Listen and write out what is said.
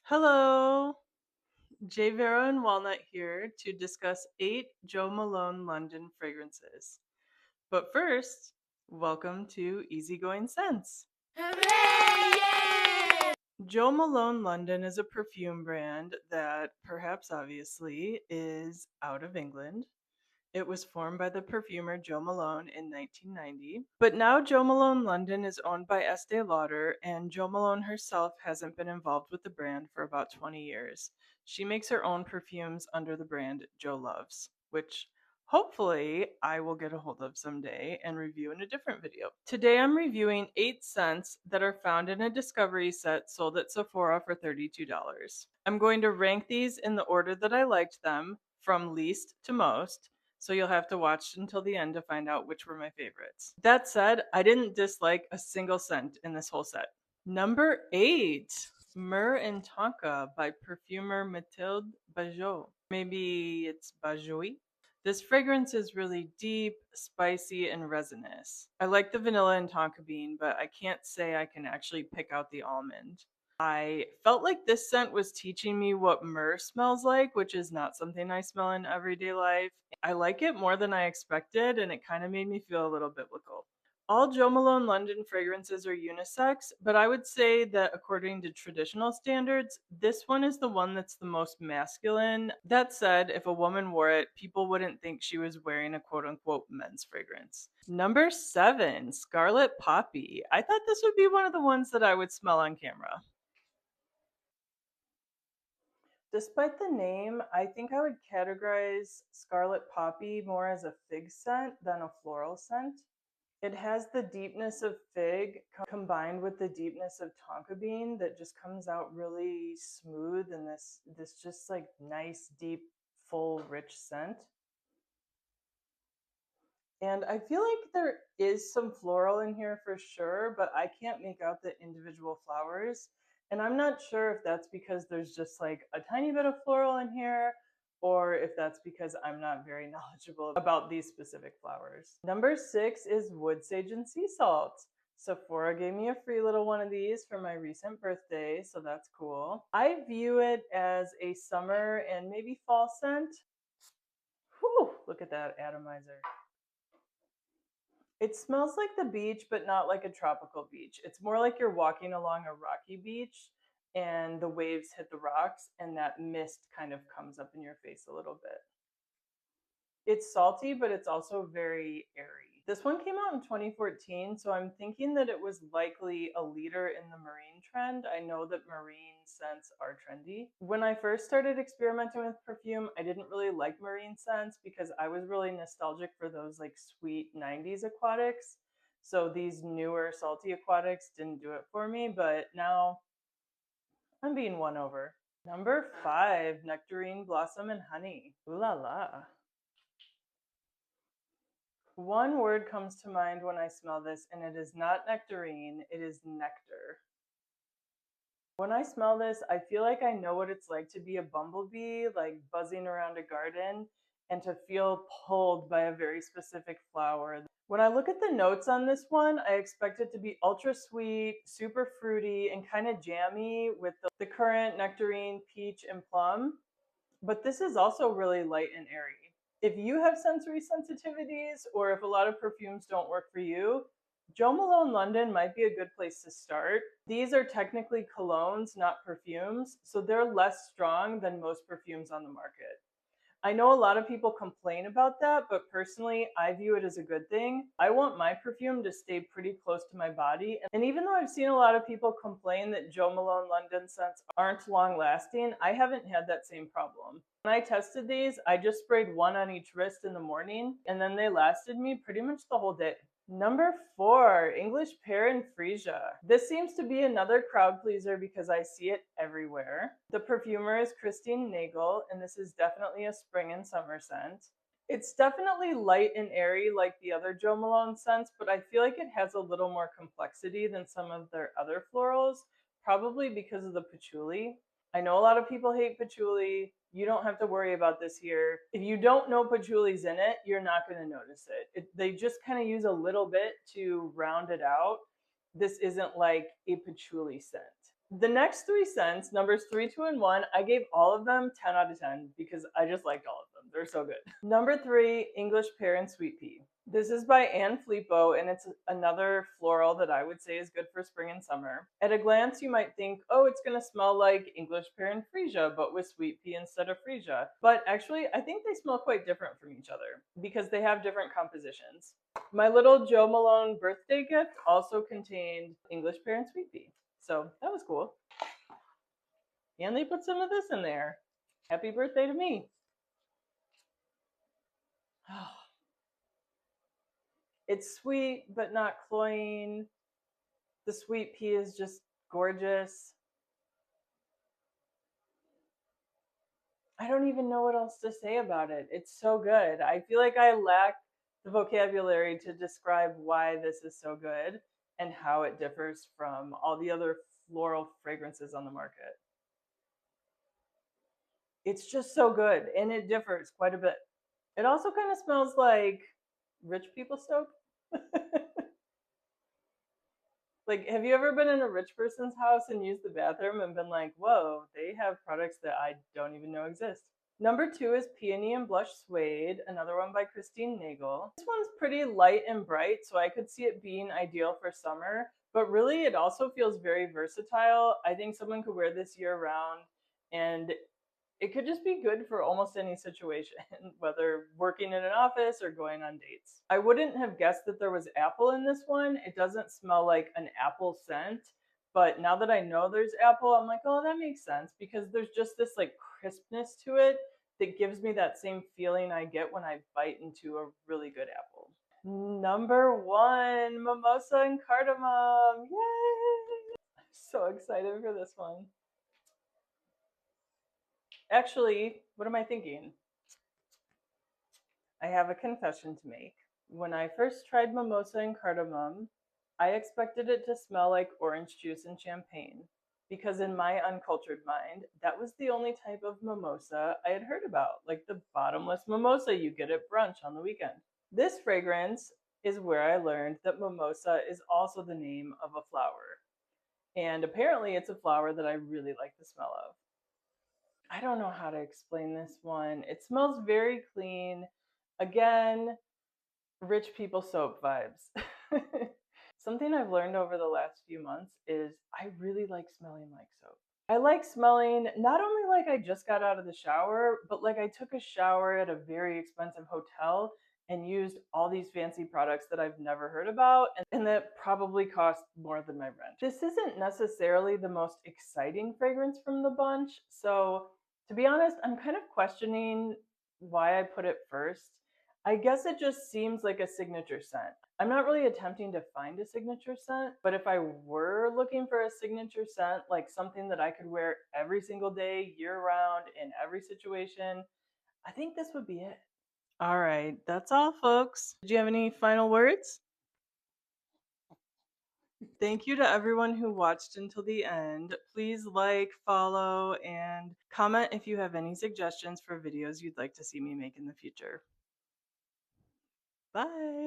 Hello, J Vera and Walnut here to discuss 8 Jo Malone London fragrances. But first, welcome to Easygoing Scents. Hooray! Jo Malone London is a perfume brand that, perhaps obviously, is out of England. It was formed by the perfumer Jo Malone in 1990. But now Jo Malone London is owned by Estee Lauder, and Jo Malone herself hasn't been involved with the brand for about 20 years. She makes her own perfumes under the brand Jo Loves, which hopefully I will get a hold of someday and review in a different video. Today I'm reviewing 8 scents that are found in a discovery set sold at Sephora for $32. I'm going to rank these in the order that I liked them, from least to most, so you'll have to watch until the end to find out which were my favorites. That said, I didn't dislike a single scent in this whole set. Number 8, Myrrh and Tonka by perfumer Mathilde Bajot. Maybe it's Bajot? This fragrance is really deep, spicy, and resinous. I like the vanilla and tonka bean, but I can't say I can actually pick out the almond. I felt like this scent was teaching me what myrrh smells like, which is not something I smell in everyday life. I like it more than I expected, and it kind of made me feel a little biblical. All Jo Malone London fragrances are unisex, but I would say that according to traditional standards, this one is the one that's the most masculine. That said, if a woman wore it, people wouldn't think she was wearing a quote unquote men's fragrance. Number 7, Scarlet Poppy. I thought this would be one of the ones that I would smell on camera. Despite the name, I think I would categorize Scarlet Poppy more as a fig scent than a floral scent. It has the deepness of fig combined with the deepness of tonka bean that just comes out really smooth and this just like nice, deep, full, rich scent. And I feel like there is some floral in here for sure, but I can't make out the individual flowers. And I'm not sure if that's because there's just like a tiny bit of floral in here, or if that's because I'm not very knowledgeable about these specific flowers. Number 6 is wood sage and sea salt. Sephora gave me a free little one of these for my recent birthday, so that's cool. I view it as a summer and maybe fall scent. Whew, look at that atomizer. It smells like the beach, but not like a tropical beach. It's more like you're walking along a rocky beach and the waves hit the rocks and that mist kind of comes up in your face a little bit. It's salty, but it's also very airy. This one came out in 2014, so I'm thinking that it was likely a leader in the marine trend. I know that marine scents are trendy. When I first started experimenting with perfume, I didn't really like marine scents because I was really nostalgic for those like sweet 90s aquatics. So these newer salty aquatics didn't do it for me, but now I'm being won over. Number 5, Nectarine, Blossom, and Honey. Ooh la la. One word comes to mind when I smell this, and it is not nectarine, it is nectar. When I smell this, I feel like I know what it's like to be a bumblebee, like buzzing around a garden, and to feel pulled by a very specific flower. When I look at the notes on this one, I expect it to be ultra sweet, super fruity, and kind of jammy with the currant, nectarine, peach, and plum. But this is also really light and airy. If you have sensory sensitivities or if a lot of perfumes don't work for you, Jo Malone London might be a good place to start. These are technically colognes, not perfumes, so they're less strong than most perfumes on the market. I know a lot of people complain about that, but personally, I view it as a good thing. I want my perfume to stay pretty close to my body. And even though I've seen a lot of people complain that Jo Malone London scents aren't long lasting, I haven't had that same problem. When I tested these, I just sprayed one on each wrist in the morning, and then they lasted me pretty much the whole day. Number 4, English pear and freesia. This seems to be another crowd pleaser because I see it everywhere. The perfumer is Christine Nagel, and this is definitely a spring and summer scent. It's definitely light and airy like the other Jo Malone scents, but I feel like it has a little more complexity than some of their other florals, probably because of the patchouli. I know a lot of people hate patchouli. You don't have to worry about this here. If you don't know patchouli's in it, you're not going to notice it. They just kind of use a little bit to round it out. This isn't like a patchouli scent. The next three scents, numbers 3, 2, and 1, I gave all of them 10 out of 10 because I just liked all of them. They're so good. Number 3, English Pear and Sweet Pea. This is by Anne Filippo, and it's another floral that I would say is good for spring and summer. At a glance, you might think, oh, it's going to smell like English Pear and Freesia, but with sweet pea instead of freesia. But actually, I think they smell quite different from each other because they have different compositions. My little Jo Malone birthday gift also contained English Pear and Sweet Pea. So that was cool. And they put some of this in there. Happy birthday to me. It's sweet, but not cloying. The sweet pea is just gorgeous. I don't even know what else to say about it. It's so good. I feel like I lack the vocabulary to describe why this is so good and how it differs from all the other floral fragrances on the market. It's just so good, and it differs quite a bit. It also kind of smells like rich people soap. Like, have you ever been in a rich person's house and used the bathroom and been like, whoa, they have products that I don't even know exist? Number 2 is Peony and Blush Suede, another one by Christine Nagel. This one's pretty light and bright, so I could see it being ideal for summer, but really it also feels very versatile. I think someone could wear this year round, and it could just be good for almost any situation, whether working in an office or going on dates. I wouldn't have guessed that there was apple in this one. It doesn't smell like an apple scent, but now that I know there's apple, I'm like, oh, that makes sense because there's just this like crispness to it that gives me that same feeling I get when I bite into a really good apple. Number 1, mimosa and cardamom. Yay! I'm so excited for this one. Actually, what am I thinking? I have a confession to make. When I first tried mimosa and cardamom, I expected it to smell like orange juice and champagne, because in my uncultured mind, that was the only type of mimosa I had heard about, like the bottomless mimosa you get at brunch on the weekend. This fragrance is where I learned that mimosa is also the name of a flower. And apparently, it's a flower that I really like the smell of. I don't know how to explain this one. It smells very clean. Again, rich people soap vibes. Something I've learned over the last few months is I really like smelling like soap. I like smelling not only like I just got out of the shower, but like I took a shower at a very expensive hotel and used all these fancy products that I've never heard about and that probably cost more than my rent. This isn't necessarily the most exciting fragrance from the bunch, so to be honest, I'm kind of questioning why I put it first. I guess it just seems like a signature scent. I'm not really attempting to find a signature scent, but if I were looking for a signature scent, like something that I could wear every single day, year round, in every situation, I think this would be it. All right, that's all, folks. Did you have any final words? Thank you to everyone who watched until the end. Please like, follow, and comment if you have any suggestions for videos you'd like to see me make in the future. Bye.